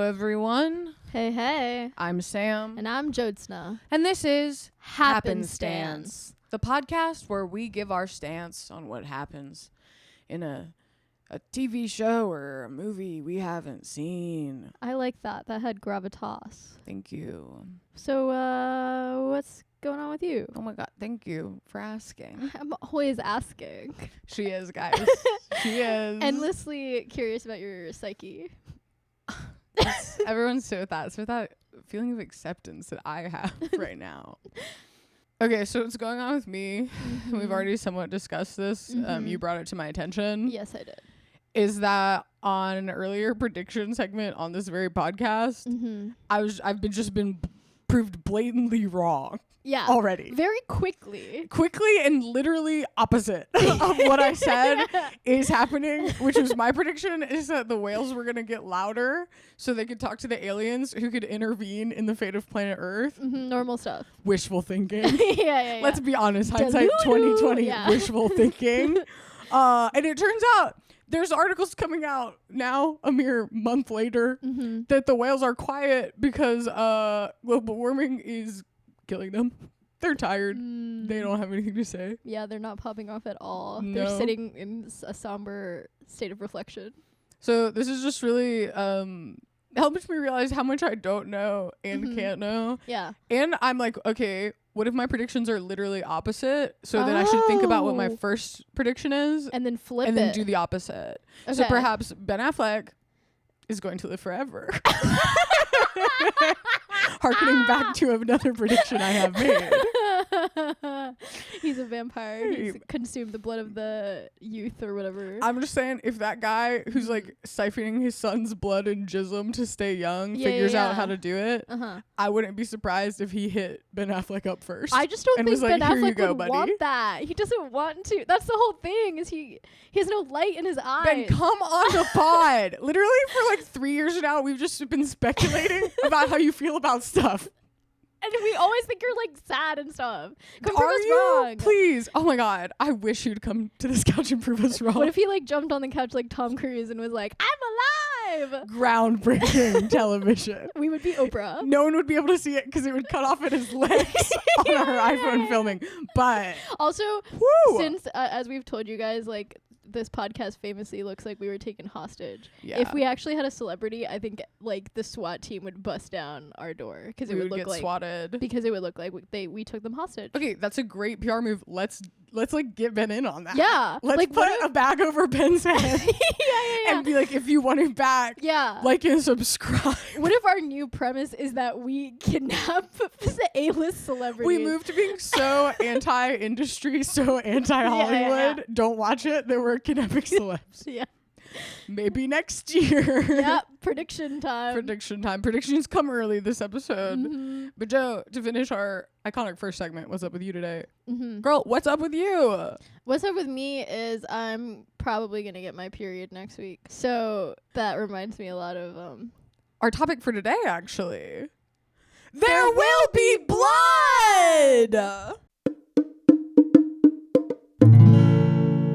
everyone. Hey. I'm Sam. And I'm Jodsna. And this is Happenstance, the podcast where we give our stance on what happens in a TV show or a movie we haven't seen. I like that. That had gravitas. Thank you. So, what's going on with you? Oh my God, thank you for asking. I'm always asking. She is, guys. She is. Endlessly curious about your psyche. Everyone's so with that feeling of acceptance that I have right now. Okay, so what's going on with me, we've already somewhat discussed this. You brought it to my attention. Yes, I did. Is that on an earlier prediction segment on this very podcast, I've been proved blatantly wrong. Yeah. Already. Very quickly. And literally opposite of what I said is happening, which was my prediction, is that the whales were going to get louder so they could talk to the aliens who could intervene in the fate of planet Earth. Normal stuff. Wishful thinking. Yeah. Let's be honest. Hindsight 2020. Yeah. Wishful thinking. And it turns out there's articles coming out now, a mere month later, that the whales are quiet because global warming is killing them. They're tired. They don't have anything to say. Yeah, they're not popping off at all. No. They're sitting in a somber state of reflection. So this is just really helps me realize how much I don't know and can't know. Yeah. And I'm like, okay, what if my predictions are literally opposite? So then I should think about what my first prediction is and then flip and it. then do the opposite. Okay. So perhaps Ben Affleck is going to live forever. Harkening back to another prediction I have made. He's a vampire. He's consumed the blood of the youth or whatever. I'm just saying, if that guy who's like siphoning his son's blood and jism to stay young figures out how to do it, I wouldn't be surprised if he hit Ben Affleck up first. I just don't think Ben Affleck would buddy. want that. He doesn't want to. That's the whole thing. Is he has no light in his eyes. Ben, come on the pod. Literally for like 3 years now, we've just been speculating about how you feel about stuff. And we always think you're like sad and stuff. Come Are prove us you? wrong. Please. Oh my God. I wish you'd come to this couch and prove us wrong. What if he like jumped on the couch like Tom Cruise and was like, I'm alive? Groundbreaking television. We would be Oprah. No one would be able to see it because it would cut off at his legs on our iPhone filming. But also, since as we've told you guys, like this podcast famously looks like we were taken hostage. Yeah. If we actually had a celebrity, I think like the SWAT team would bust down our door because it would look like swatted. Because it would look like we took them hostage. Okay, that's a great PR move. Let's like get Ben in on that. Yeah. Let's like, put a bag over Ben's head. Yeah. And be like, if you want it back, like and subscribe. What if our new premise is that we kidnap A-list celebrities? We moved to being so anti-industry, so anti-Hollywood. Yeah. Don't watch it. There were kidnapping celebs. Yeah. Maybe next year. Yep. Prediction time. Predictions come early this episode. But Joe, to finish our iconic first segment, what's up with you today? Girl, what's up with you? What's up with me is I'm probably going to get my period next week. So that reminds me a lot of our topic for today, actually. There will be blood!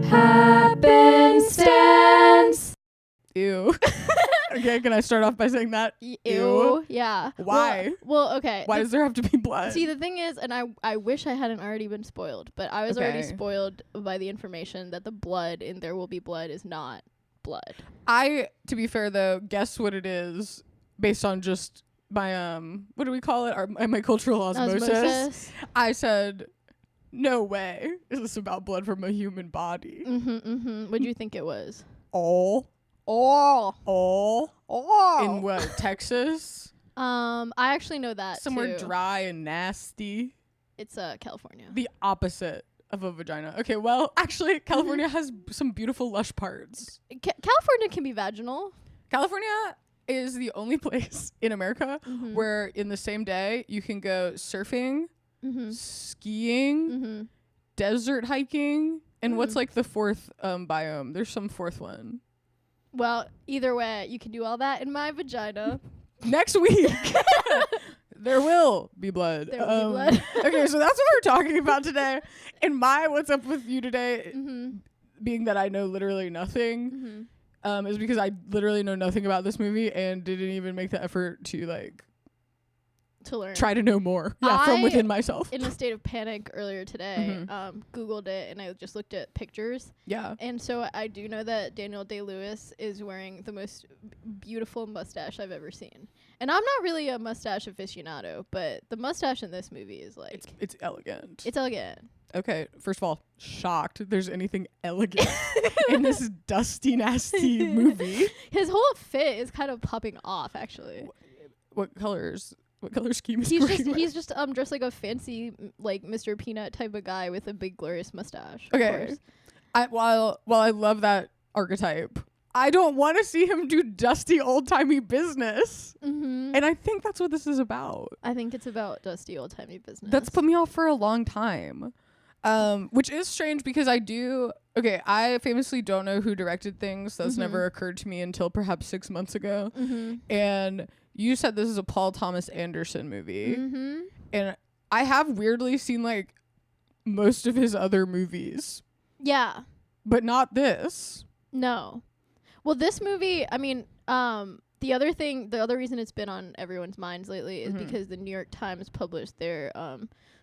Happenstance. Ew. Okay, can I start off by saying that? Ew. Yeah. Why? Well, okay. Why does there have to be blood? See, the thing is, and I wish I hadn't already been spoiled, but I was already spoiled by the information that the blood in There Will Be Blood is not blood. To be fair though, guess what it is based on just my what do we call it? My cultural osmosis. I said, no way is this about blood from a human body. What'd you think it was? All. In what, Texas? I actually know that somewhere too. Dry and nasty. It's California. The opposite of a vagina. Okay, well, actually, California has some beautiful lush parts. California can be vaginal. California is the only place in America where in the same day you can go surfing, skiing, desert hiking, and what's like the fourth biome? There's some fourth one. Well, either way, you can do all that in my vagina. Next week. There will be blood. There will be blood. Okay, so that's what we're talking about today. And my what's up with you today, being that I know literally nothing, is because I literally know nothing about this movie and didn't even make the effort to like to learn, try to know more from within myself. In a state of panic earlier today, Googled it and I just looked at pictures. Yeah. And so I do know that Daniel Day-Lewis is wearing the most beautiful mustache I've ever seen. And I'm not really a mustache aficionado, but the mustache in this movie is like it's elegant. It's elegant. Okay, first of all, shocked there's anything elegant in this dusty, nasty movie. His whole fit is kind of popping off, actually. What colors? What color scheme is he's just dressed like a fancy like Mr. Peanut type of guy with a big glorious mustache. Okay. While I love that archetype, I don't want to see him do dusty old-timey business. And I think that's what this is about. I think it's about dusty old-timey business. That's put me off for a long time. Which is strange because I famously don't know who directed things. That's never occurred to me until perhaps 6 months ago. And you said this is a Paul Thomas Anderson movie. And I have weirdly seen like most of his other movies. Yeah. But not this. No. Well, this movie, I mean, the other reason it's been on everyone's minds lately is because the New York Times published their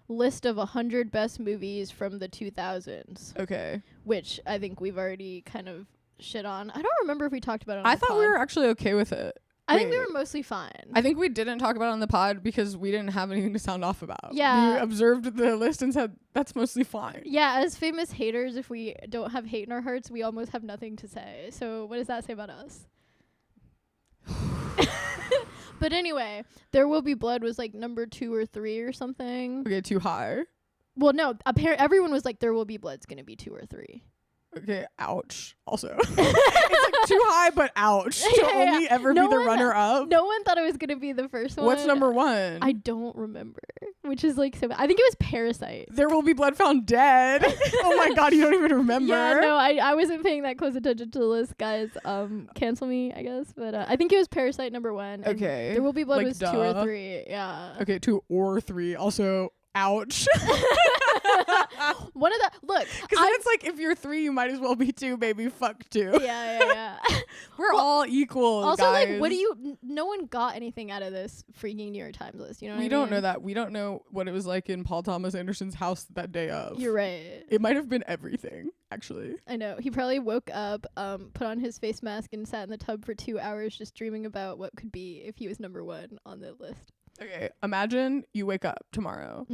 list of 100 best movies from the 2000s. Okay. Which I think we've already kind of shit on. I don't remember if we talked about it on I the thought pod. we were actually okay with it. I think we were mostly fine. I think we didn't talk about it on the pod because we didn't have anything to sound off about. Yeah. We observed the list and said, that's mostly fine. Yeah, as famous haters, if we don't have hate in our hearts, we almost have nothing to say. So what does that say about us? But anyway, There Will Be Blood was like number 2 or 3 or something. Okay, too high. Well, no, everyone was like, There Will Be Blood's going to be 2 or 3. Okay, ouch. Also, it's like too high, but ouch to only ever be the runner-up. No one thought it was gonna be the first one. What's number 1? I don't remember, which is like so bad. I think it was Parasite. There Will Be Blood Found Dead. Oh my god, you don't even remember? Yeah, no, I wasn't paying that close attention to the list, guys. Cancel me, I guess. But I think it was Parasite number 1. Okay. There Will Be Blood like was 2 or 3. Yeah. Okay, 2 or 3. Also, ouch. One of the because then it's like if you're 3, you might as well be 2, baby. Fuck 2. Yeah. We're all equal. Also, guys. like, what no one got anything out of this freaking New York Times list. You know, we don't know that. We don't know what it was like in Paul Thomas Anderson's house that day of. You're right. It might have been everything, actually. I know. He probably woke up, put on his face mask, and sat in the tub for 2 hours just dreaming about what could be if he was number 1 on the list. Okay, imagine you wake up tomorrow.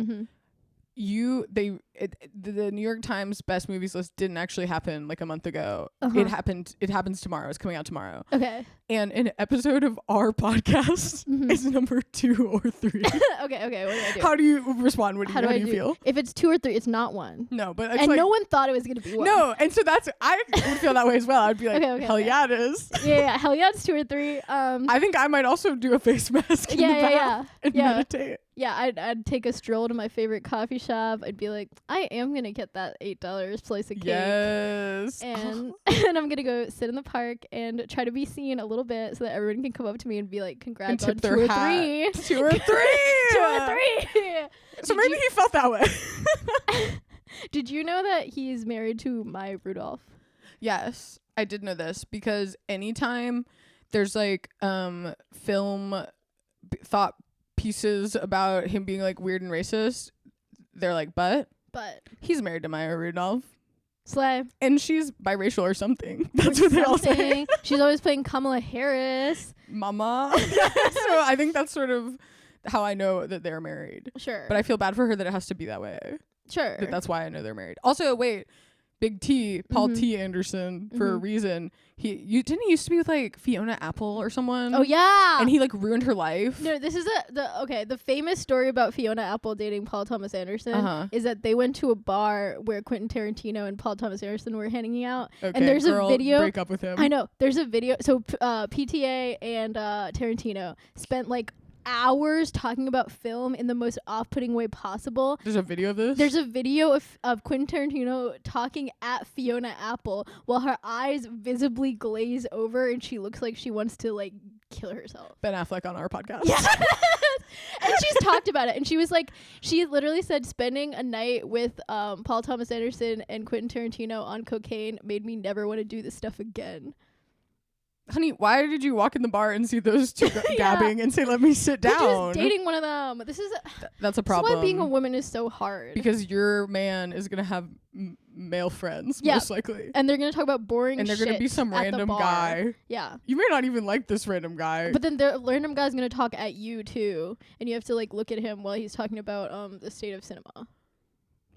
The New York Times best movies list didn't actually happen like a month ago. It happens tomorrow. It's coming out tomorrow. Okay. And an episode of our podcast is number 2 or 3. Okay, what do I do? How do you respond? How do you feel? If it's 2 or 3, it's not 1. No, but it's and like, no one thought it was gonna be 1. No, and so I would feel that way as well. I'd be like, hell yeah, it is. Yeah, hell yeah, it's 2 or 3. I think I might also do a face mask in the bath and meditate. Yeah, I'd take a stroll to my favorite coffee shop. I'd be like, I am gonna get that $8 slice of cake. Yes. And and I'm gonna go sit in the park and try to be seen a little bit so that everyone can come up to me and be like, congrats on 2 or 3. 2 or 3. 2 or 3. So maybe he felt that way. Did you know that he's married to Maya Rudolph? Yes, I did know this because anytime there's like film thought pieces about him being like weird and racist, they're like, but he's married to Maya Rudolph. Slay. And she's biracial or something. That's what they all say. She's always playing Kamala Harris. Mama. So I think that's sort of how I know that they're married. Sure. But I feel bad for her that it has to be that way. Sure. That's why I know they're married. Also, wait. Big T, Paul T. Anderson, for a reason. He used to be with like Fiona Apple or someone. Oh yeah. And he like ruined her life. No, this is the famous story about Fiona Apple dating Paul Thomas Anderson is that they went to a bar where Quentin Tarantino and Paul Thomas Anderson were hanging out. Okay, and there's a video. Break up with him. I know. There's a video. So PTA and Tarantino spent like hours talking about film in the most off-putting way possible. There's a video of this? There's a video of Quentin Tarantino talking at Fiona Apple while her eyes visibly glaze over and she looks like she wants to like kill herself. Ben Affleck on our podcast. Yeah. And she's talked about it and she was like, she literally said spending a night with Paul Thomas Anderson and Quentin Tarantino on cocaine made me never want to do this stuff again. honey, why did you walk in the bar and see those two gabbing and say, let me sit down? She was dating one of them. That's a problem. That's why being a woman is so hard. Because your man is going to have male friends, most likely. And they're going to talk about boring shit. And they're going to be some random guy. Yeah. You may not even like this random guy. But then the random guy's going to talk at you, too. And you have to, like, look at him while he's talking about the state of cinema.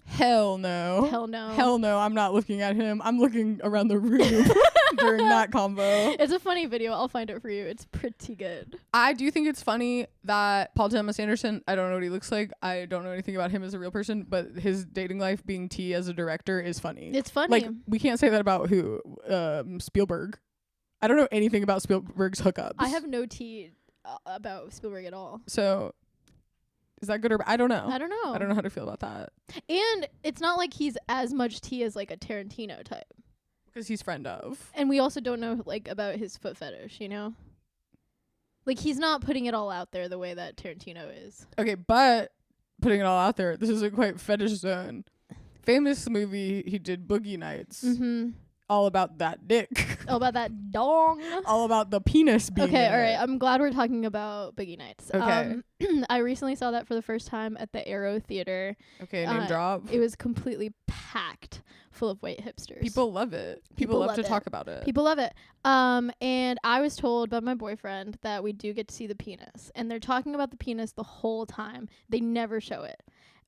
Hell no. Hell no. Hell no. I'm not looking at him. I'm looking around the room during that convo. It's a funny video. I'll find it for you. It's pretty good. I do think it's funny that Paul Thomas Anderson, I don't know what he looks like. I don't know anything about him as a real person, but his dating life being T as a director is funny. It's funny. Like, we can't say that about who? Spielberg. I don't know anything about Spielberg's hookups. I have no tea about Spielberg at all. So... is that good or bad? I don't know. I don't know. I don't know how to feel about that. And it's not like he's as much tea as like a Tarantino type. Because he's friend of. And we also don't know like about his foot fetish, you know? Like he's not putting it all out there the way that Tarantino is. Okay, but putting it all out there, this isn't quite fetish zone. Famous movie, he did Boogie Nights. Mm-hmm. All about that dick. All about that dong. All about the penis being Okay, in all right. it. I'm glad we're talking about Boogie Nights. Okay. I recently saw that for the first time at the Arrow Theater. Okay, name drop. It was completely packed full of white hipsters. People love it. People love to talk about it. People love it. And I was told by my boyfriend that we do get to see the penis. And they're talking about the penis the whole time. They never show it.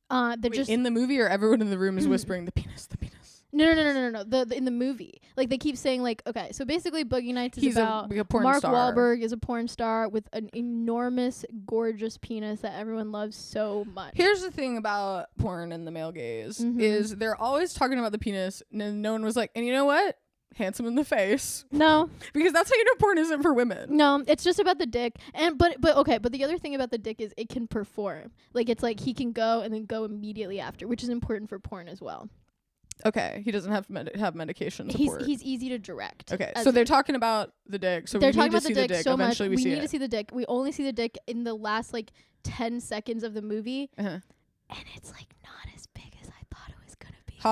They're just in the movie, or everyone in the room is whispering the penis, the penis. No. The in the movie, like they keep saying, like, okay, so basically, Boogie Nights is about a porn Mark star. Wahlberg is a porn star with an enormous, gorgeous penis that everyone loves so much. Here's the thing about porn and the male gaze is they're always talking about the penis, and no one was like, and you know what? Handsome in the face. No, because that's how you know porn isn't for women. No, it's just about the dick. And but the other thing about the dick is it can perform. Like it's like he can go and then go immediately after, which is important for porn as well. Okay, he doesn't have have medication support. He's easy to direct. Okay, so they're talking about the dick. So they're we talking need about to see the the dick dick. so Eventually, much. we need to see the dick. We only see the dick in the last like 10 seconds of the movie, and it's like not as big as I thought it was gonna be. Like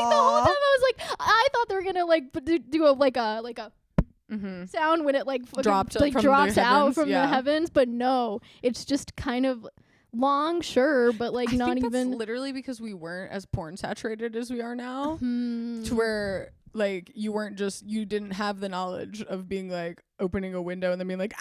the whole time I was like, I thought they were gonna like do a like a sound when it like drops out from the heavens, but no, it's just kind of long, sure, but like I not think even. That's literally because we weren't as porn saturated as we are now, to where like you didn't have the knowledge of being like opening a window and then being like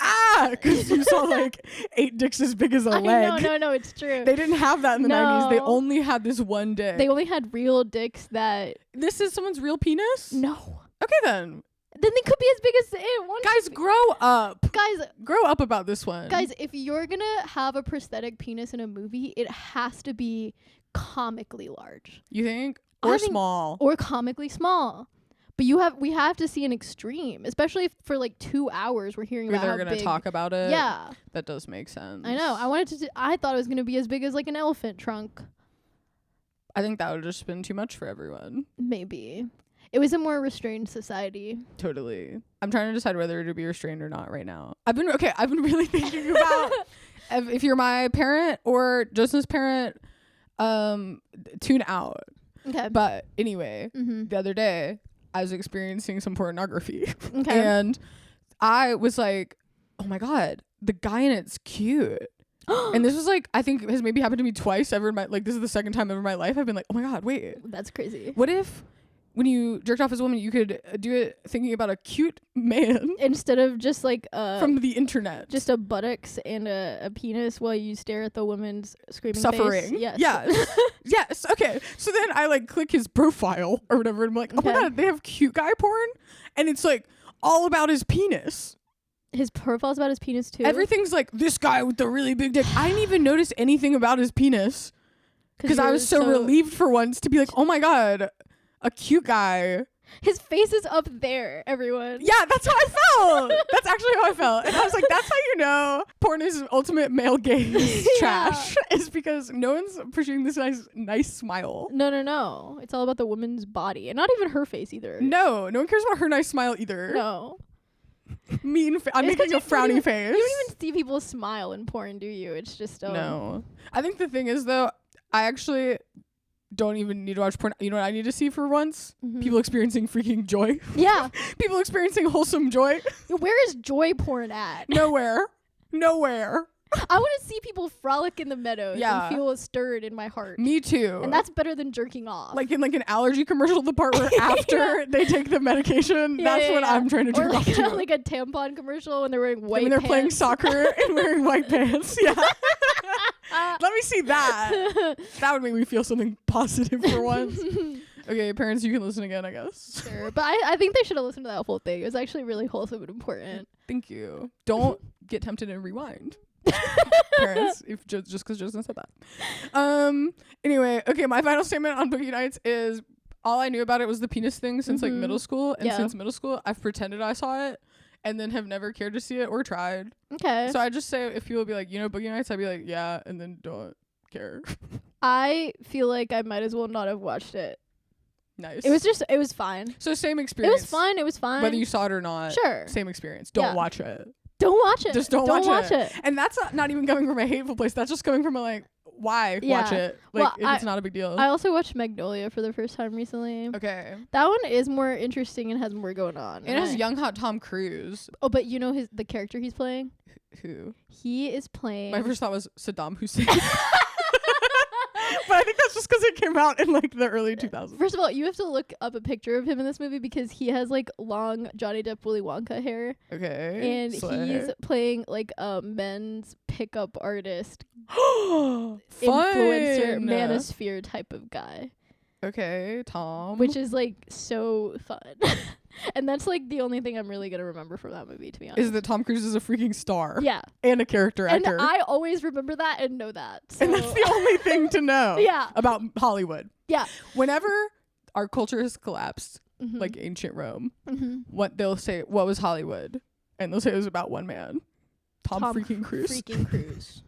because you saw like 8 dicks as big as a leg. No, it's true. They didn't have that in the 90s. They only had this one dick. They only had real dicks that. This is someone's real penis? No. Okay then. Then they could be as big as it. Guys, grow up. Guys, grow up about this one. Guys, if you're gonna have a prosthetic penis in a movie, it has to be comically large. You think? Or small. Or comically small. But we have to see an extreme, especially if for like 2 hours we're hearing about how big. They're gonna talk about it. Yeah, that does make sense. I know. I thought it was gonna be as big as like an elephant trunk. I think that would have just been too much for everyone. Maybe. It was a more restrained society. Totally. I'm trying to decide whether to be restrained or not right now. I've been really thinking about if you're my parent or Justin's parent, tune out. Okay. But anyway, the other day I was experiencing some pornography. Okay. And I was like, oh my God, the guy in it's cute. And this was like, I think has maybe happened to me twice ever in my, like this is the second time ever in my life I've been like, oh my God, wait. That's crazy. What if when you jerked off as a woman, you could do it thinking about a cute man instead of just like from the internet, just a buttocks and a penis while you stare at the woman's screaming suffering face. Yes. Yes. Okay. So then I like click his profile or whatever, and I'm like, oh my God, they have cute guy porn, and it's like all about his penis. His profile's about his penis too. Everything's like this guy with the really big dick. I didn't even notice anything about his penis because I was so relieved for once to be like, oh my God. A cute guy. His face is up there, everyone. Yeah, that's how I felt. That's actually how I felt. And I was like, that's how you know porn is ultimate male gaze trash. Is because no one's appreciating this nice smile. No. It's all about the woman's body. And not even her face either. No one cares about her nice smile either. No. I'm making a frowny face. You don't even see people smile in porn, do you? It's just No. I think the thing is though, I actually don't even need to watch porn. You know what I need to see for once? People experiencing freaking joy. Yeah. People experiencing wholesome joy. Where is joy porn at? Nowhere. I want to see people frolic in the meadows and feel a stirred in my heart. Me too. And that's better than jerking off. Like in like an allergy commercial, the part where after they take the medication, that's what I'm trying to jerk off to. Like a tampon commercial when they're wearing white pants. When they're playing soccer and wearing white pants. Yeah. Let me see that. That would make me feel something positive for once. Okay, parents, you can listen again, I guess. Sure. But I think they should have listened to that whole thing. It was actually really wholesome and important. Thank you. Don't get tempted and rewind. Parents, if just because Justin said that. Anyway, okay, my final statement on Boogie Nights is all I knew about it was the penis thing since like middle school, and since middle school I've pretended I saw it and then have never cared to see it or tried. Okay. So I just say if people be like, you know, Boogie Nights, I'd be like, yeah, and then don't care. I feel like I might as well not have watched it. Nice. It was fine. So same experience. It was fine. Whether you saw it or not. Sure. Same experience. Don't watch it. Don't watch it. Just don't watch it. And that's not even coming from a hateful place. That's just coming from a like, why watch it? Like, if it's not a big deal. I also watched Magnolia for the first time recently. Okay. That one is more interesting and has more going on. It has young hot Tom Cruise. Oh, but you know the character he's playing? Who? He is playing... My first thought was Saddam Hussein. But I think that's just because it came out in like the early 2000s. First of all, you have to look up a picture of him in this movie because he has like long Johnny Depp Willy Wonka hair. Okay. And he's playing like a men's pickup artist, influencer, manosphere type of guy. Okay, Tom. Which is like so fun. And that's like the only thing I'm really going to remember from that movie, to be honest. Is that Tom Cruise is a freaking star. Yeah. And a character actor. And I always remember that and know that. So. And that's the only thing to know about Hollywood. Yeah. Whenever our culture has collapsed, like ancient Rome, what they'll say, what was Hollywood? And they'll say it was about one man. Tom freaking Cruise. Freaking Cruise.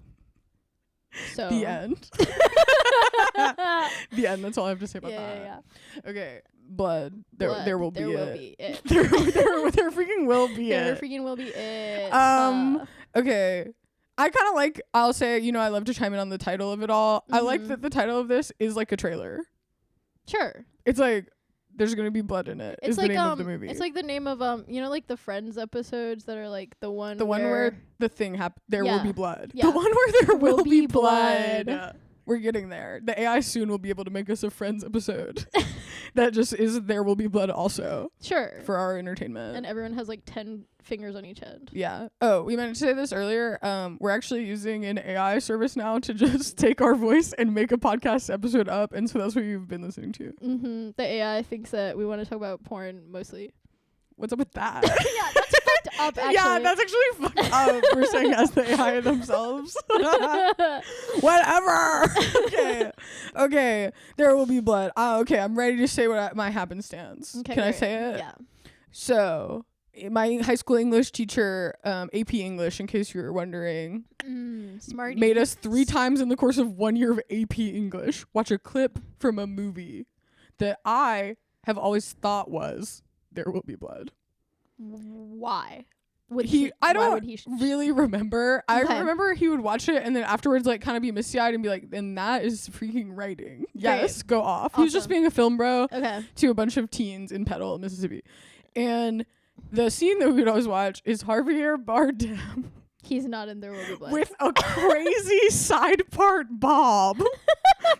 So. The end. The end. That's all I have to say about that. Yeah. Okay. Blood. There will be it. There freaking will be it. There freaking will be it. Okay. I kind of like, I'll say, you know, I love to chime in on the title of it all. I like that the title of this is like a trailer. Sure. It's like, there's going to be blood in it. It's like, the name of the movie. It's like the name of, you know, like the Friends episodes that are like the one where the thing happened. There will be blood. Yeah. The one where there will be blood. We're getting there. The AI soon will be able to make us a Friends episode that just is There Will Be Blood also. Sure. For our entertainment. And everyone has like 10 fingers on each end. Yeah. Oh, we meant to say this earlier. We're actually using an AI service now to just take our voice and make a podcast episode up. And so that's what you've been listening to. Mm-hmm. The AI thinks that we want to talk about porn mostly. What's up with that? Yeah, that's fucked up, actually. Yeah, that's actually fucked up for saying as the AI themselves. Whatever. Okay. There will be blood. Okay, I'm ready to say what my happenstance. Okay, Can I say it? Yeah. So, my high school English teacher, AP English, in case you were wondering, smarty, made us 3 times in the course of 1 year of AP English watch a clip from a movie that I have always thought was There Will Be Blood. Why? I don't really remember. I remember he would watch it and then afterwards like kind of be misty-eyed and be like, and that is freaking writing. Yes, go off. Awesome. He was just being a film bro to a bunch of teens in Petal, Mississippi. And the scene that we would always watch is Javier Bardem. He's not in There Will Be Blood. With a crazy side part bob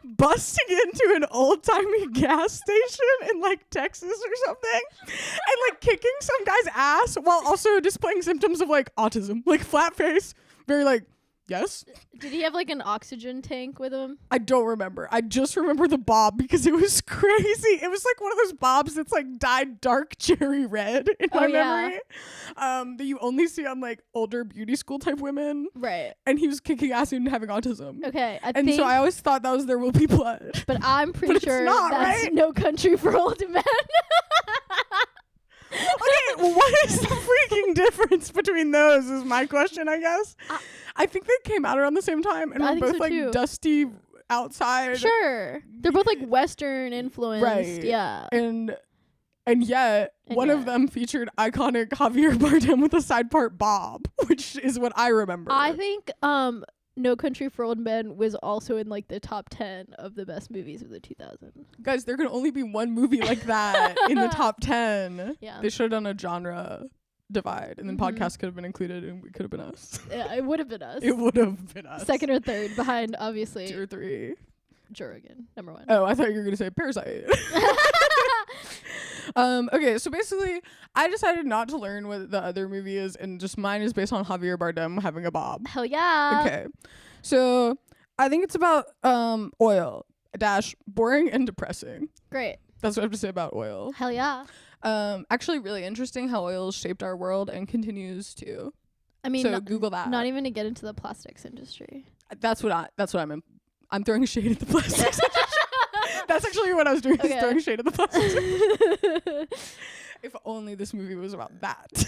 busting into an old-timey gas station in like Texas or something and like kicking some guy's ass while also displaying symptoms of like autism, like flat face, very like, yes. Did he have like an oxygen tank with him? I don't remember. I just remember the bob because it was crazy. It was like one of those bobs that's like dyed dark cherry red in my memory. That you only see on like older beauty school type women. Right. And he was kicking ass and having autism. Okay. So I always thought that was There Will Be Blood. But I'm pretty sure that's right? No Country for Old Men. Okay, well, what is the freaking difference between those is my question, I guess. I think they came out around the same time and were both so like too. Dusty outside. Sure. They're both like Western influenced. Right. Yeah. And yet one of them featured iconic Javier Bardem with a side part bob, which is what I remember. I think No Country for Old Men was also in like the top 10 of the best movies of the 2000s. Guys, there can only be one movie like that in the top 10. Yeah. They should have done a genre divide, and then podcasts could have been included, and we could have been us. Yeah, it would have been us. It would have been us. Second or third, behind obviously 2 or 3. Joe Rogan, number 1. Oh, I thought you were gonna say Parasite. Okay, so basically, I decided not to learn what the other movie is, and just mine is based on Javier Bardem having a bob. Hell yeah. Okay, so I think it's about oil - boring and depressing. Great. That's what I have to say about oil. Hell yeah. Actually, really interesting how oil has shaped our world and continues to. I mean, so Google that. Not even to get into the plastics industry. That's what I'm. I'm throwing shade at the plastics. That's actually what I was doing. Okay. Is throwing shade at the plastics. If only this movie was about that.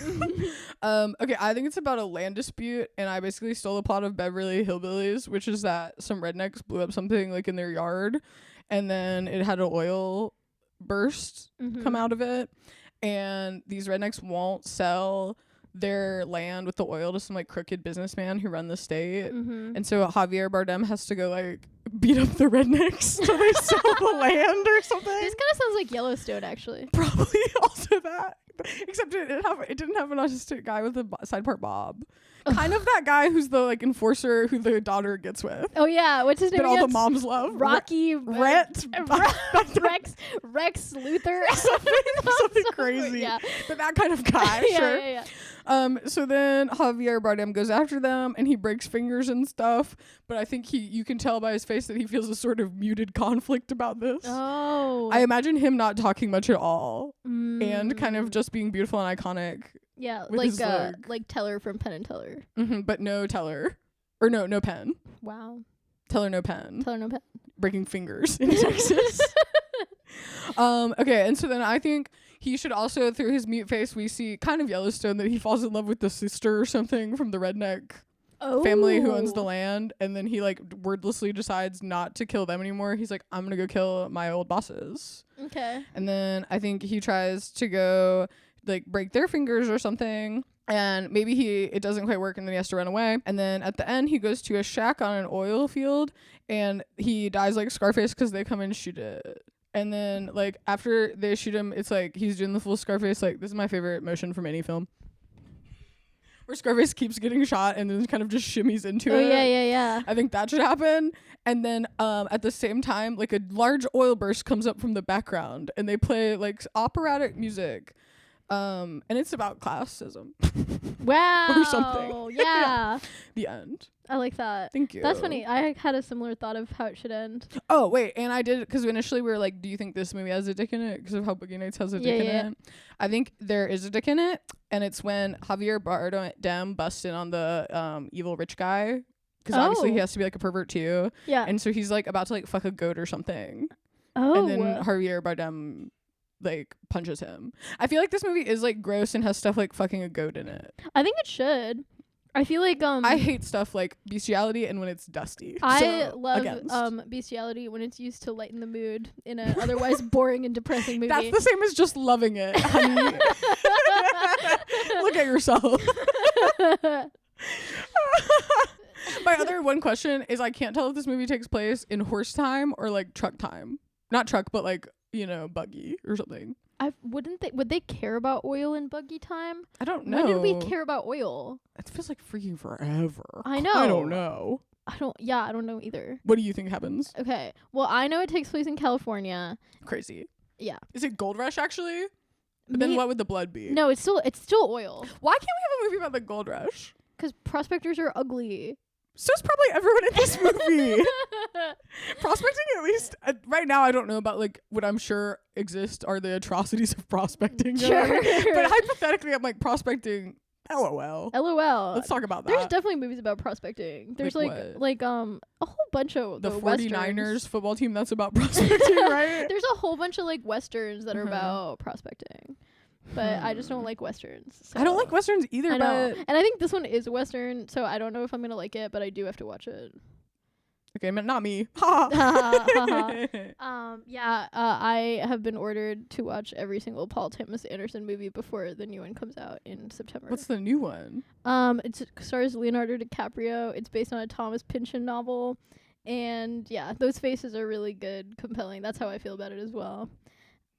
Okay, I think it's about a land dispute, and I basically stole the plot of Beverly Hillbillies, which is that some rednecks blew up something like in their yard, and then it had an oil burst come out of it, and these rednecks won't sell their land with the oil to some like crooked businessman who run the state, and so Javier Bardem has to go like beat up the rednecks till they sell the land or something. This kind of sounds like Yellowstone, actually. Probably also that, except it didn't have an autistic guy with a side part bob. Kind of that guy who's the like enforcer who the daughter gets with. Oh yeah, what's his name? That all the moms love. Rocky Rex Luther. something crazy. Yeah, but that kind of guy. Sure. Yeah. So then Javier Bardem goes after them, and he breaks fingers and stuff. But I think you can tell by his face that he feels a sort of muted conflict about this. Oh. I imagine him not talking much at all, and kind of just being beautiful and iconic. Yeah, like Teller from Penn and Teller. But no Teller. Or no pen. Wow. Teller no pen. Teller no pen. Breaking fingers in Texas. Okay, and so then I think he should also, through his mute face, we see kind of Yellowstone, that he falls in love with the sister or something from the redneck family who owns the land, and then he like wordlessly decides not to kill them anymore. He's like, I'm gonna go kill my old bosses. Okay. And then I think he tries to go like break their fingers or something, and maybe it doesn't quite work, and then he has to run away. And then at the end he goes to a shack on an oil field, and he dies like Scarface because they come and shoot it. And then like after they shoot him, it's like he's doing the full Scarface, like, this is my favorite motion from any film, where Scarface keeps getting shot and then kind of just shimmies into it. Yeah. I think that should happen. And then at the same time, like a large oil burst comes up from the background, and they play like operatic music. And it's about classism. Wow. Or something. Yeah. The end. I like that. Thank you. That's funny. I had a similar thought of how it should end. Oh, wait. And I did, because initially we were like, do you think this movie has a dick in it? Because of how Boogie Nights has a dick in it. I think there is a dick in it. And it's when Javier Bardem busts in on the evil rich guy. Because obviously he has to be like a pervert too. Yeah. And so he's like about to like fuck a goat or something. Oh. And then Javier Bardem like punches him. I feel like this movie is like gross and has stuff like fucking a goat in it. I think it should. I feel like I hate stuff like bestiality and when it's dusty. I love bestiality when it's used to lighten the mood in a otherwise boring and depressing movie. That's the same as just loving it, honey. Look at yourself. My other one question is, I can't tell if this movie takes place in horse time or like truck time. Not truck, but like, you know, buggy or something. Would they care about oil in buggy time? I don't know. When did we care about oil? It feels like freaking forever. I know. I don't know. I don't know either. What do you think happens? Okay. Well, I know it takes place in California. Crazy. Yeah. Is it Gold Rush actually? But then what would the blood be? No, it's still oil. Why can't we have a movie about the Gold Rush? Because prospectors are ugly. So is probably everyone in this movie. Prospecting, at least right now, I don't know about like what I'm sure exist are the atrocities of prospecting. Sure. But hypothetically, I'm like, prospecting. LOL. Let's talk about that. There's definitely movies about prospecting. There's like a whole bunch of the 49ers football team that's about prospecting, right? There's a whole bunch of like westerns that are about prospecting. But I just don't like westerns. So. I don't like westerns either. I know. And I think this one is a western, so I don't know if I'm gonna like it, but I do have to watch it. Okay, not me. I have been ordered to watch every single Paul Thomas Anderson movie before the new one comes out in September. What's the new one? It stars Leonardo DiCaprio. It's based on a Thomas Pynchon novel. And yeah, those faces are really good, compelling. That's how I feel about it as well.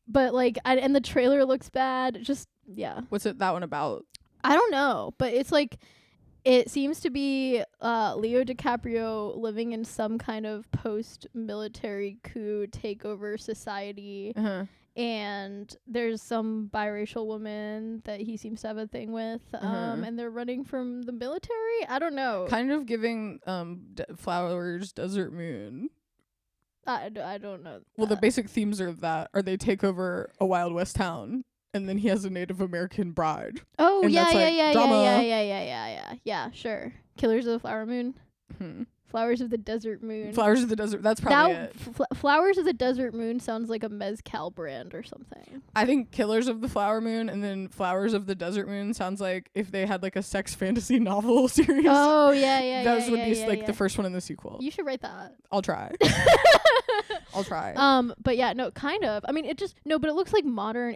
But like, and the trailer looks bad. Just, yeah. What's that one about? I don't know, but it's like, it seems to be Leo DiCaprio living in some kind of post-military coup takeover society. And there's some biracial woman that he seems to have a thing with. And they're running from the military? I don't know. Kind of giving Flowers Desert Moon. I don't know. Well, the basic themes are they take over a Wild West town. And then he has a Native American bride. Oh, and yeah, drama. Yeah, sure. Killers of the Flower Moon. Flowers of the Desert Moon. Flowers of the Desert. That's probably it. Flowers of the Desert Moon sounds like a mezcal brand or something. I think Killers of the Flower Moon and then Flowers of the Desert Moon sounds like if they had like a sex fantasy novel series. Oh, yeah. That would be like the first one in the sequel. You should write that. I'll try. I'll try. But yeah, no, kind of. I mean, but it looks like modern.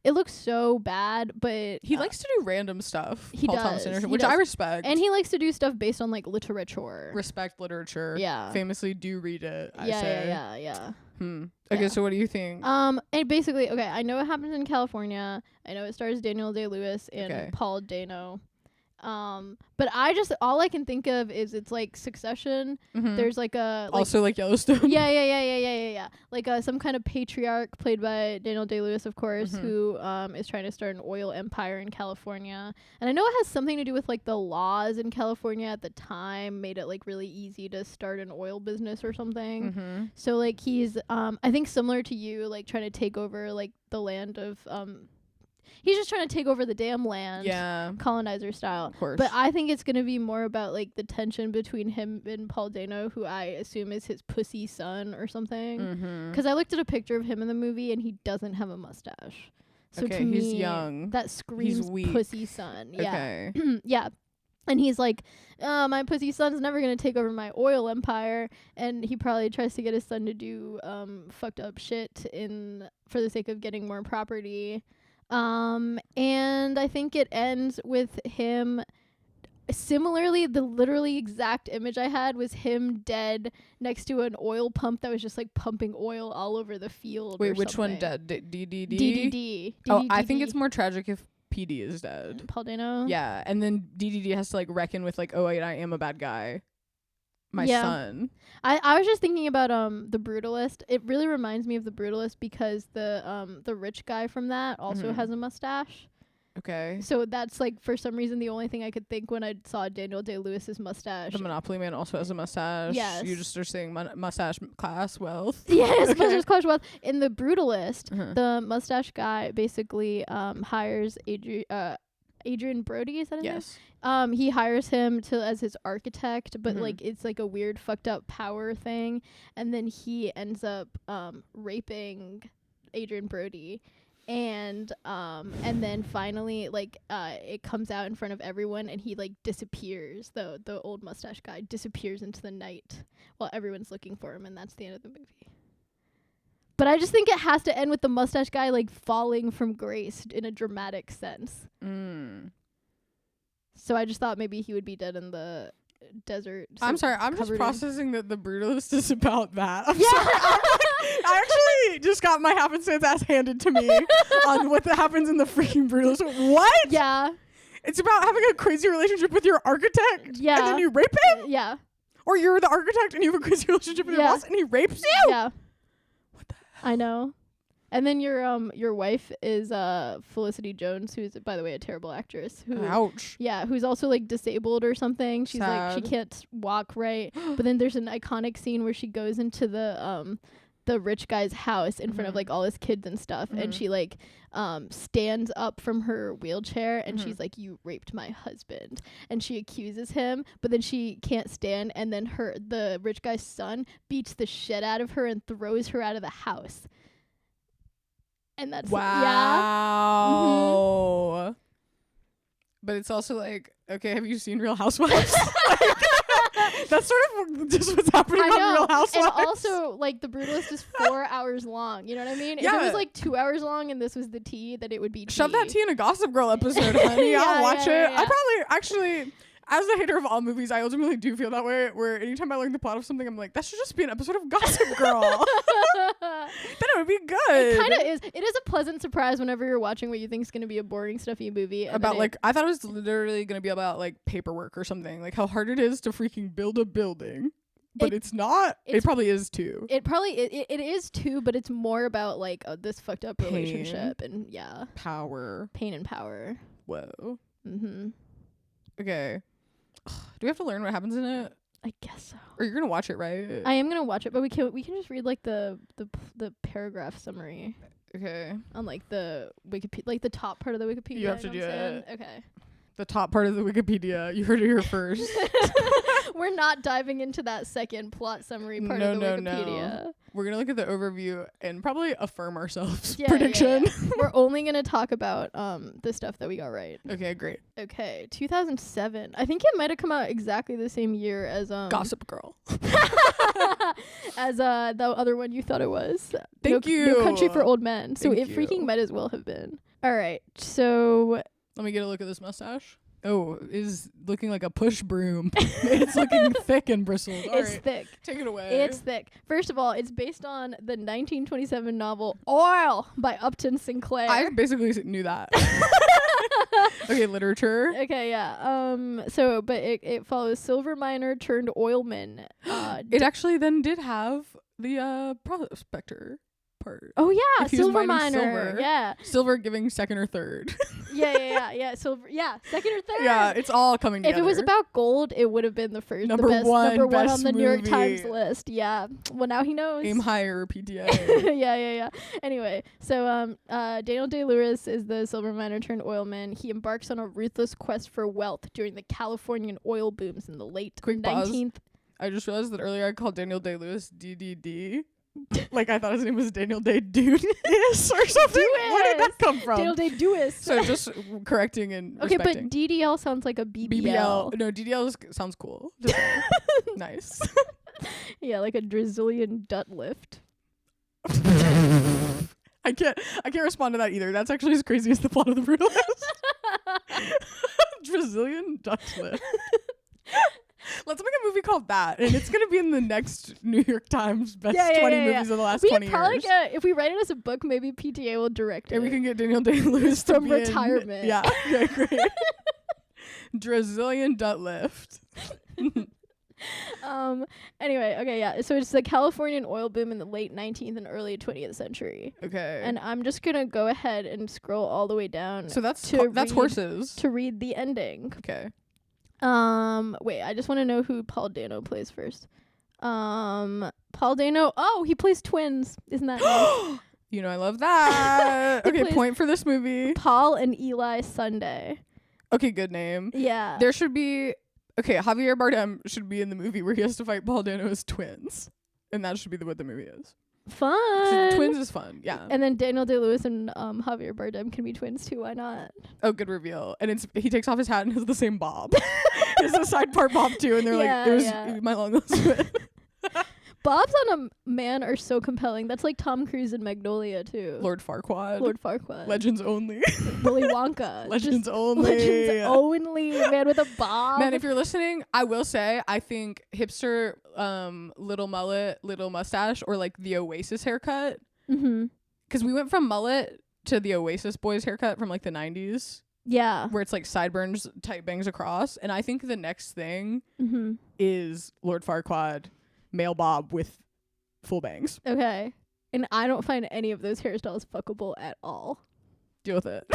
It looks so bad, but he likes to do random stuff. He Paul does. Thomas Anderson, which I respect. And he likes to do stuff based on like literature. Respect literature. Yeah. Famously do read it, I yeah, say. Yeah. Okay, so what do you think? And basically, okay, I know it happens in California. I know it stars Daniel Day-Lewis and Paul Dano. But all I can think of is it's like Succession. There's like a also like Yellowstone. Yeah. Like some kind of patriarch played by Daniel Day-Lewis, of course, who is trying to start an oil empire in California. And I know it has something to do with like the laws in California at the time made it like really easy to start an oil business or something. So like he's I think similar to you, like trying to take over like the land of he's just trying to take over the damn land. Yeah. Colonizer style. Of course. But I think it's going to be more about like the tension between him and Paul Dano, who I assume is his pussy son or something. Because I looked at a picture of him in the movie and he doesn't have a mustache. So to me, he's young. That screams pussy son. Yeah. Okay. Yeah. And he's like, my pussy son's never going to take over my oil empire. And he probably tries to get his son to do fucked up shit for the sake of getting more property. And I think it ends with him similarly. The literally exact image I had was him dead next to an oil pump that was just like pumping oil all over the field. Wait, which one dead? DDD? DDD. Oh, I think it's more tragic if PD is dead. Paul Dano? Yeah, and then DDD has to like reckon with like, oh wait, I am a bad guy. My son. I was just thinking about the Brutalist. It really reminds me of the Brutalist because the rich guy from that also has a mustache. Okay. So that's like for some reason the only thing I could think when I saw Daniel Day-Lewis's mustache. The Monopoly Man also has a mustache. Yes. You just are saying mustache class wealth. Yes, mustache class wealth. In the Brutalist, the mustache guy basically hires Adrian Brody, is that his name? He hires him as his architect, but like it's like a weird fucked up power thing, and then he ends up raping Adrian Brody, and then finally like it comes out in front of everyone, and he like disappears. The old mustache guy disappears into the night while everyone's looking for him, and that's the end of the movie. But I just think it has to end with the mustache guy like falling from grace in a dramatic sense. So I just thought maybe he would be dead in the desert. I'm sorry, I'm just processing that the Brutalist is about that. I'm sorry. I actually just got my happenstance ass handed to me on what happens in the freaking Brutalist. What? Yeah. It's about having a crazy relationship with your architect. Yeah. And then you rape him? Yeah. Or you're the architect and you have a crazy relationship with your boss and he rapes you? Yeah. What the hell? I know. And then your wife is Felicity Jones, who's by the way a terrible actress. Ouch. Yeah, who's also like disabled or something. She's sad. Like she can't walk right. But then there's an iconic scene where she goes into the rich guy's house in front of like all his kids and stuff, and she like stands up from her wheelchair and she's like, "You raped my husband," and she accuses him, but then she can't stand, and then the rich guy's son beats the shit out of her and throws her out of the house. And that's But it's also like, okay, have you seen Real Housewives? That's sort of just what's happening on Real Housewives. And also, like, The Brutalist is 4 hours long. You know what I mean? Yeah. If it was like 2 hours long and this was the tea, then it would be tea. Shove that tea in a Gossip Girl episode, honey. I'll watch it. I probably actually, as a hater of all movies, I ultimately do feel that way, where anytime I learn the plot of something, I'm like, that should just be an episode of Gossip Girl. Then it would be good. It kind of is. It is a pleasant surprise whenever you're watching what you think is going to be a boring, stuffy movie. About, like, I thought it was literally going to be about, like, paperwork or something. Like, how hard it is to freaking build a building. But it's not. It probably is, too. It is, too, but it's more about, like, this fucked up relationship. And, yeah. Power. Pain and power. Whoa. Mm-hmm. Okay. Do we have to learn what happens in it? I guess so. Or you're gonna watch it, right? I am gonna watch it, but we can just read like the paragraph summary. Okay. On like the Wikipedia, like the top part of the Wikipedia. You have to do it. Okay. The top part of the Wikipedia. You heard it here first. We're not diving into that second plot summary part of the Wikipedia. No. We're gonna look at the overview and probably affirm ourselves. Prediction. Yeah. We're only gonna talk about the stuff that we got right. Okay, great. Okay, 2007. I think it might have come out exactly the same year as Gossip Girl. As the other one you thought it was. Thank you. No Country for Old Men. So it freaking might as well have been. All right, so let me get a look at this mustache. Oh, is looking like a push broom. It's looking thick and bristled. It's thick. Take it away. It's thick. First of all, it's based on the 1927 novel Oil by Upton Sinclair. I basically knew that. Okay, literature. Okay, yeah. But it follows silver miner turned oilman. It actually then did have the prospector part. Oh yeah, silver miner. Silver, yeah. Silver giving second or third. Yeah. Silver. Yeah, second or third. Yeah, it's all coming together. If it was about gold, it would have been the first, number best one on the movie. New York Times list. Yeah. Well, now he knows. Aim higher, PTA. Yeah. Anyway, so Daniel Day-Lewis is the silver miner turned oilman. He embarks on a ruthless quest for wealth during the Californian oil booms in the late 19th. I just realized that earlier I called Daniel Day-Lewis DDD. Like I thought his name was Daniel Day-Dewis or something. Where did that come from? Daniel Day-Dewis. So just correcting and okay, respecting. but DDL sounds like a BBL. No, DDL sounds cool. Nice. Yeah, like a Brazilian dutt lift. I can't respond to that either. That's actually as crazy as the plot of The Brutalist. Brazilian dutt lift. Let's make a movie called that, and it's gonna be in the next New York Times best 20 movies of the last 20 years. If we write it as a book, maybe PTA will direct it. And we can get Daniel Day-Lewis from retirement. Yeah, great. Brazilian dutt lift. Anyway, okay, yeah. So it's the Californian oil boom in the late 19th and early 20th century. Okay. And I'm just gonna go ahead and scroll all the way down. So that's horses. To read the ending. Okay. Wait, I just want to know who Paul Dano plays first. Paul Dano. Oh, he plays twins. Isn't that nice? You know, I love that. Okay, point for this movie. Paul and Eli Sunday. Okay, good name. Yeah. There should be... Okay, Javier Bardem should be in the movie where he has to fight Paul Dano as twins. And that should be what the movie is. Fun. Twins is fun, yeah. And then Daniel Day-Lewis and Javier Bardem can be twins too. Why not? Oh, good reveal. And he takes off his hat and has the same bob. It's a side part bob too, and they're it was my long lost twin. Bobs on a man are so compelling. That's like Tom Cruise in Magnolia too. Lord Farquaad. Legends only. Willy Wonka. Legends only. Legends only. Man with a bob. Man, if you're listening, I will say I think hipster, little mullet, little mustache, or like the Oasis haircut. Mm-hmm. Because we went from mullet to the Oasis boys haircut from like the 90s. Yeah. Where it's like sideburns, tight bangs across. And I think the next thing is Lord Farquaad, male bob with full bangs. Okay. And I don't find any of those hairstyles fuckable at all. Deal with it.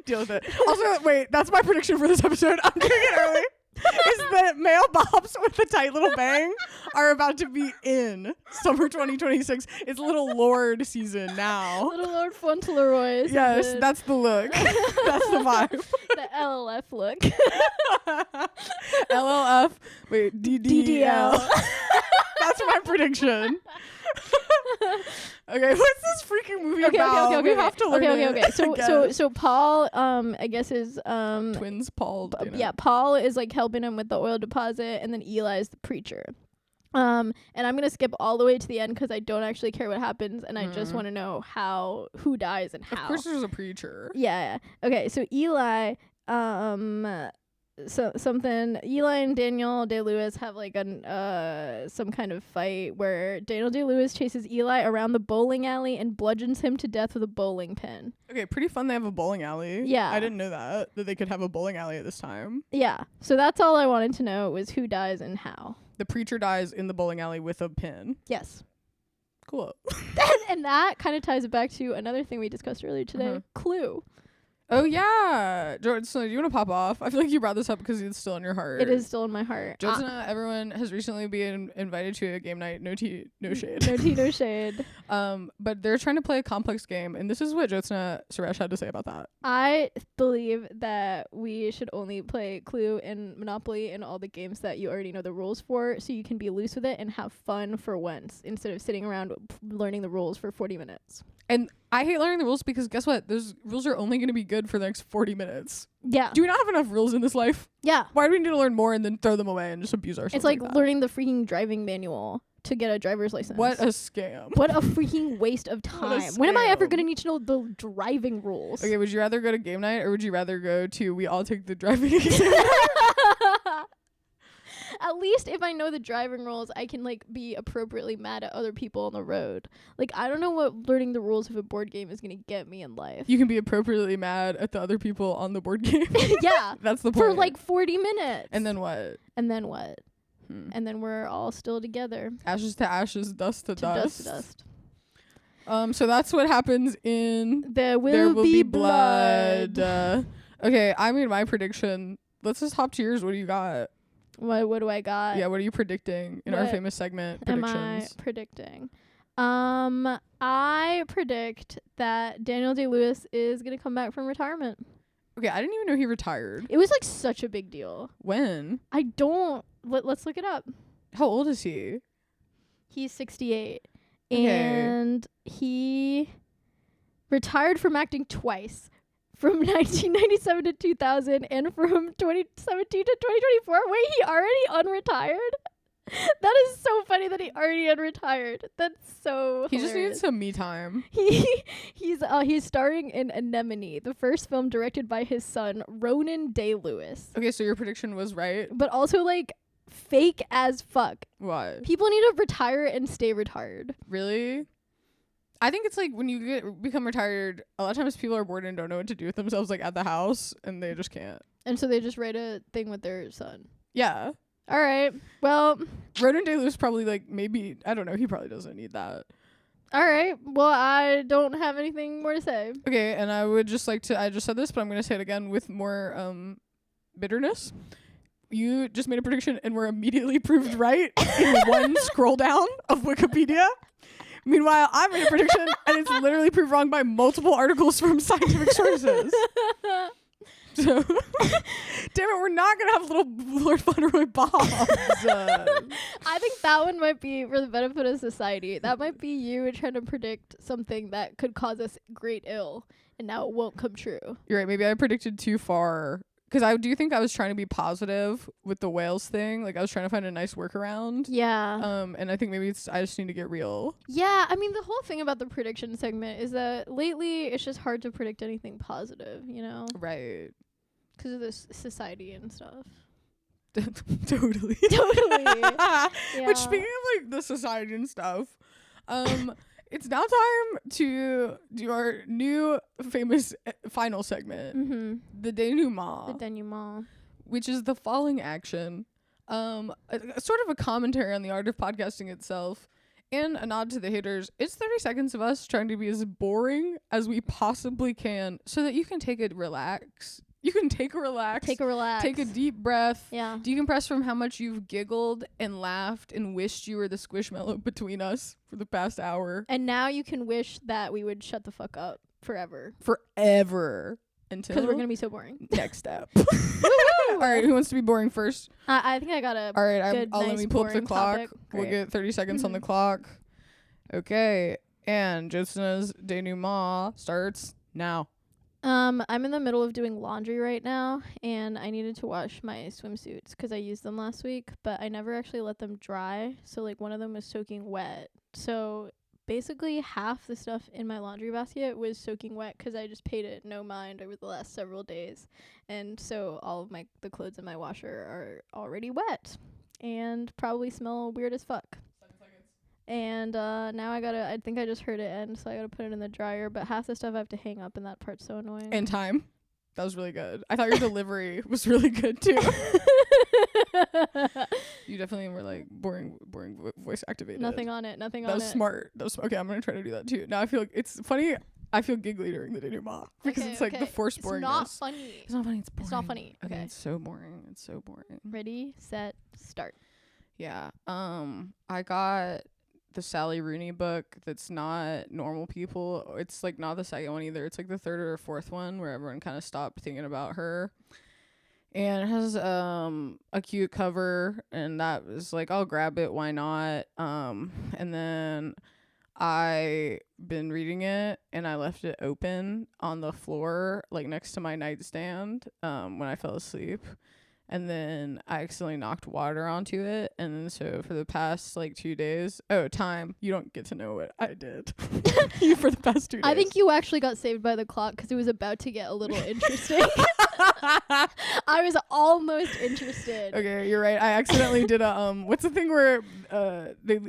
Deal with it. Also, wait, that's my prediction for this episode. I'm doing it early. Is that male bobs with the tight little bang are about to be in summer 2026. It's Little Lord season now. Little Lord Fauntleroy. Yes, that's the look. That's the vibe. The LLF look. LLF. Wait, DDL. That's my prediction. Okay, what's this freaking movie about? Okay, we have to learn it. So Paul, I guess is twins Paul. Paul is like helping him with the oil deposit, and then Eli is the preacher. And I'm gonna skip all the way to the end because I don't actually care what happens, and I just want to know who dies and how. Of course, there's a preacher. Yeah. Okay, so Eli, Eli and Daniel Day-Lewis have like some kind of fight where Daniel Day-Lewis chases Eli around the bowling alley and bludgeons him to death with a bowling pin. Okay, pretty fun. They have a bowling alley. Yeah, I didn't know that they could have a bowling alley at this time. Yeah, so that's all I wanted to know was who dies and how. The preacher dies in the bowling alley with a pin. Yes. Cool. And that kind of ties it back to another thing we discussed earlier today, Clue. Oh, yeah. Jordan, so do you want to pop off? I feel like you brought this up because it's still in your heart. It is still in my heart. Jordan, everyone has recently been invited to a game night. No tea, no shade. No tea, no shade. But they're trying to play a complex game, and this is what Jyotsna Suresh had to say about that. I believe that we should only play Clue and Monopoly and all the games that you already know the rules for, so you can be loose with it and have fun for once, instead of sitting around learning the rules for 40 minutes. And I hate learning the rules because guess what? Those rules are only going to be good for the next 40 minutes. Yeah. Do we not have enough rules in this life? Yeah. Why do we need to learn more and then throw them away and just abuse ourselves? It's like learning the freaking driving manual to get a driver's license. What a scam. What a freaking waste of time. When am I ever going to need to know the driving rules? Okay, would you rather go to game night or would you rather go to we all take the driving exam? At least if I know the driving rules, I can like be appropriately mad at other people on the road. Like, I don't know what learning the rules of a board game is going to get me in life. You can be appropriately mad at the other people on the board game. Yeah. That's the point. For like 40 minutes. And then what? And then we're all still together. Ashes to ashes, dust to dust. Dust to dust. So that's what happens in There Will Be Blood. Okay, I made my prediction. Let's just hop to yours. What do you got? What do I got? Yeah, what are you predicting in our famous segment, predictions? Am I predicting? I predict that Daniel Day-Lewis is going to come back from retirement. Okay, I didn't even know he retired. It was like such a big deal. When? I don't. Let's look it up. How old is he? He's 68. Okay. And he retired from acting twice. From 1997 to 2000 and from 2017 to 2024. Wait, he already unretired? That is so funny that he already unretired. That's so He hilarious. just needs some me time. He's starring in Anemone, the first film directed by his son, Ronan Day-Lewis. Okay, so your prediction was right. But also like fake as fuck. What? People need to retire and stay retired. Really? I think it's like when you become retired, a lot of times people are bored and don't know what to do with themselves, like at the house, and they just can't. And so they just write a thing with their son. Yeah. All right. Well, Ronan Day-Lewis probably like maybe, I don't know, he probably doesn't need that. All right. Well, I don't have anything more to say. Okay, and I would just like to, I just said this, but I'm going to say it again with more bitterness. You just made a prediction and were immediately proved right in one scroll down of Wikipedia. Meanwhile, I made a prediction and it's literally proved wrong by multiple articles from scientific sources. So, damn it, we're not going to have little Lord Fauntleroy bombs. I think that one might be for the benefit of society. That might be you trying to predict something that could cause us great ill, and now it won't come true. You're right. Maybe I predicted too far. Because I do think I was trying to be positive with the whales thing. Like, I was trying to find a nice workaround. Yeah. And I think maybe I just need to get real. Yeah. I mean, the whole thing about the prediction segment is that lately it's just hard to predict anything positive, you know? Right. Because of this society and stuff. Totally. Yeah. Which, speaking of, like, the society and stuff, it's now time to do our new famous final segment, the denouement. The denouement. Which is the following action. Sort of a commentary on the art of podcasting itself and a nod to the haters. It's 30 seconds of us trying to be as boring as we possibly can so that you can take a relax. You can take a relax. Take a deep breath. Yeah. Decompress from how much you've giggled and laughed and wished you were the squishmallow between us for the past hour. And now you can wish that we would shut the fuck up forever. Forever. Until because we're going to be so boring. Next step. All right, who wants to be boring first? I think I got a All right, good, let me pull up the clock. We'll get 30 seconds on the clock. Okay. And Jyotsna's denouement starts now. I'm in the middle of doing laundry right now, and I needed to wash my swimsuits because I used them last week, but I never actually let them dry. So like one of them was soaking wet. So basically half the stuff in my laundry basket was soaking wet because I just paid it no mind over the last several days. And so all of the clothes in my washer are already wet and probably smell weird as fuck. And now I think I just heard it end, so I gotta put it in the dryer. But half the stuff I have to hang up, and that part's so annoying. In time. That was really good. I thought your delivery was really good too. You definitely were like boring voice activated. Nothing on it. That was smart. Okay, I'm gonna try to do that too. Now I feel like it's funny. I feel giggly during the denouement because it's like the forced boringness. It's not funny. It's not funny. It's boring. It's not funny. Okay. It's so boring. It's so boring. Ready, set, start. Yeah. I got the Sally Rooney book that's not normal people. It's like not the second one either. It's like the third or fourth one where everyone kind of stopped thinking about her. And it has a cute cover, and that was like, I'll grab it, why not? And then I been reading it, and I left it open on the floor like next to my nightstand when I fell asleep. And then I accidentally knocked water onto it. And then so for the past like 2 days, time, you don't get to know what I did for the past 2 days. I think you actually got saved by the clock because it was about to get a little interesting. I was almost interested. Okay, you're right. I accidentally did a, what's the thing where they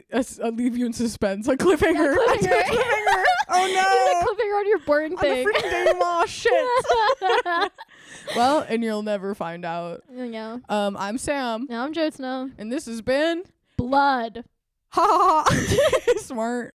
leave you in suspense? A cliffhanger. Yeah, cliffhanger. Oh no. You did a cliffhanger on your boring thing. On the freaking denouement shit. Well, and you'll never find out. Yeah. I'm Sam. Now I'm Jyotsna. And this has been Blood. Ha ha ha. Smart.